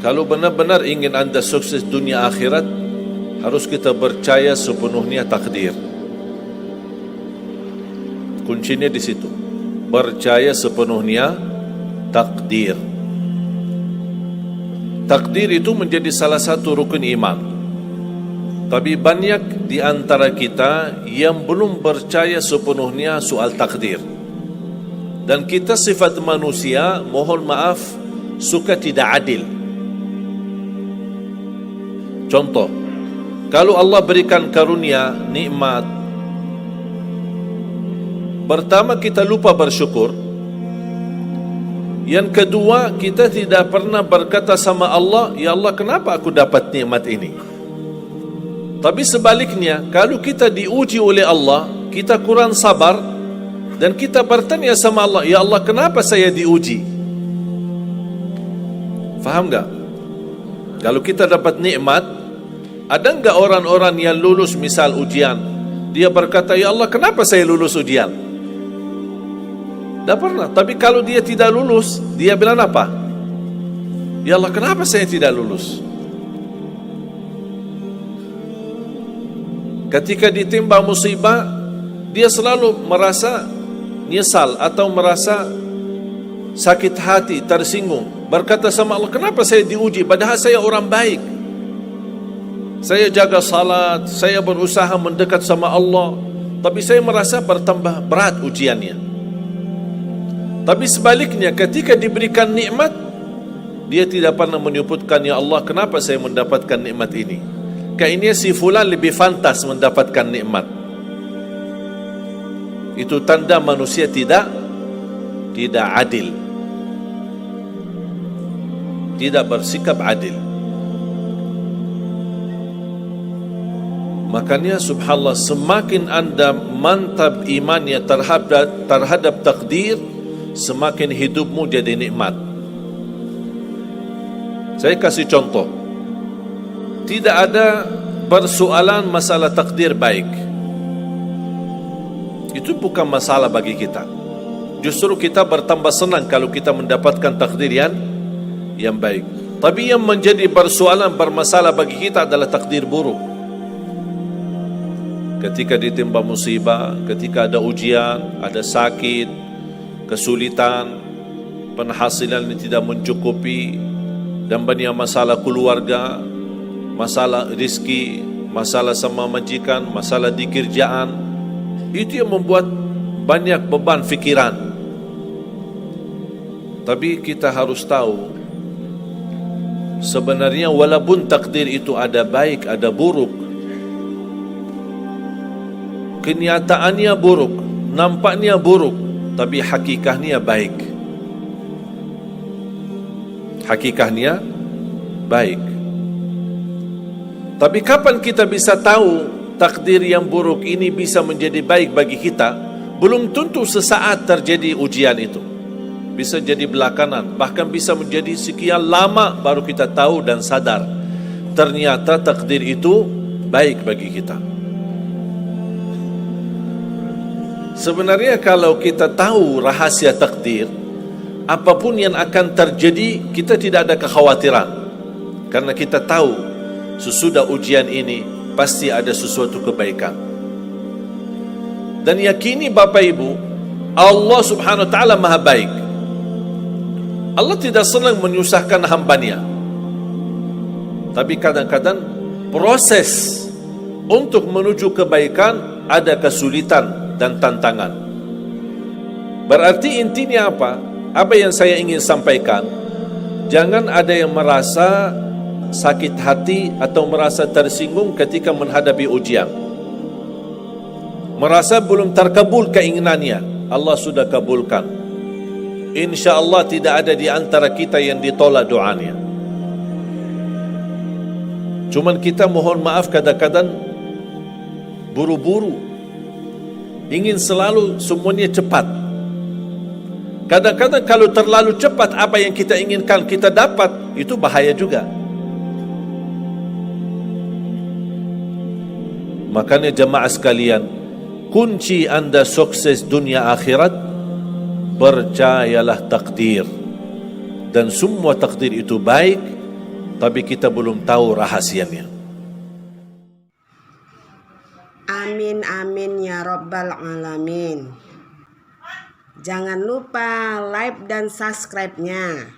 Kalau benar-benar ingin anda sukses dunia akhirat, harus kita percaya sepenuhnya takdir. Kuncinya di situ. Percaya sepenuhnya takdir. Takdir itu menjadi salah satu rukun iman. Tapi banyak di antara kita yang belum percaya sepenuhnya soal takdir. Dan kita sifat manusia, mohon maaf, suka tidak adil. Contoh, kalau Allah berikan karunia, nikmat, pertama kita lupa bersyukur. Yang kedua, kita tidak pernah berkata sama Allah, ya Allah, kenapa aku dapat nikmat ini? Tapi sebaliknya, kalau kita diuji oleh Allah, kita kurang sabar, dan kita bertanya sama Allah, ya Allah, kenapa saya diuji? Faham tak? Kalau kita dapat nikmat, ada enggak orang-orang yang lulus misal ujian, dia berkata, ya Allah, kenapa saya lulus ujian? Tak pernah. Tapi kalau dia tidak lulus, dia bilang apa? Ya Allah, kenapa saya tidak lulus? Ketika ditimpa musibah, dia selalu merasa nyesal atau merasa sakit hati, tersinggung, berkata sama Allah, kenapa saya diuji padahal saya orang baik, saya jaga salat, saya berusaha mendekat sama Allah, tapi saya merasa bertambah berat ujiannya. Tapi sebaliknya, ketika diberikan nikmat, dia tidak pernah menyebutkan, ya Allah, kenapa saya mendapatkan nikmat ini? Kayaknya si fulan lebih fantas mendapatkan nikmat. Itu tanda manusia tidak adil, tidak bersikap adil. Makanya subhanallah, semakin anda mantap imannya terhadap takdir, semakin hidupmu jadi nikmat. Saya kasih contoh. Tidak ada persoalan masalah takdir baik. Itu bukan masalah bagi kita. Justru kita bertambah senang kalau kita mendapatkan takdir yang baik. Tapi yang menjadi persoalan bermasalah bagi kita adalah takdir buruk. Ketika ditimpa musibah, ketika ada ujian, ada sakit, kesulitan, penghasilan yang tidak mencukupi, dan banyak masalah keluarga, masalah rezeki, masalah sama majikan, masalah di kerjaan, itu yang membuat banyak beban fikiran. Tapi kita harus tahu, sebenarnya walaupun takdir itu ada baik, ada buruk, kenyataannya buruk, nampaknya buruk, tapi hakikahnya baik. Hakikahnya baik. Tapi kapan kita bisa tahu takdir yang buruk ini bisa menjadi baik bagi kita? Belum tentu sesaat terjadi ujian itu. Bisa jadi belakangan, bahkan bisa menjadi sekian lama baru kita tahu dan sadar ternyata takdir itu baik bagi kita. Sebenarnya kalau kita tahu rahasia takdir, apapun yang akan terjadi, kita tidak ada kekhawatiran. Karena kita tahu sesudah ujian ini pasti ada sesuatu kebaikan. Dan yakini Bapak Ibu, Allah subhanahu wa ta'ala maha baik. Allah tidak senang menyusahkan hambanya. Tapi kadang-kadang proses untuk menuju kebaikan ada kesulitan dan tantangan. Berarti intinya apa? Apa yang saya ingin sampaikan, jangan ada yang merasa sakit hati atau merasa tersinggung ketika menghadapi ujian, merasa belum terkabul keinginannya. Allah sudah kabulkan. InsyaAllah tidak ada di antara kita yang ditolak doanya. Cuman kita mohon maaf kadang-kadang buru-buru, ingin selalu semuanya cepat. Kadang-kadang kalau terlalu cepat apa yang kita inginkan kita dapat, itu bahaya juga. Makanya jemaah sekalian, kunci anda sukses dunia akhirat, percayalah takdir. Dan semua takdir itu baik, tapi kita belum tahu rahasianya. Amin amin ya rabbal alamin. Jangan lupa like dan subscribe-nya.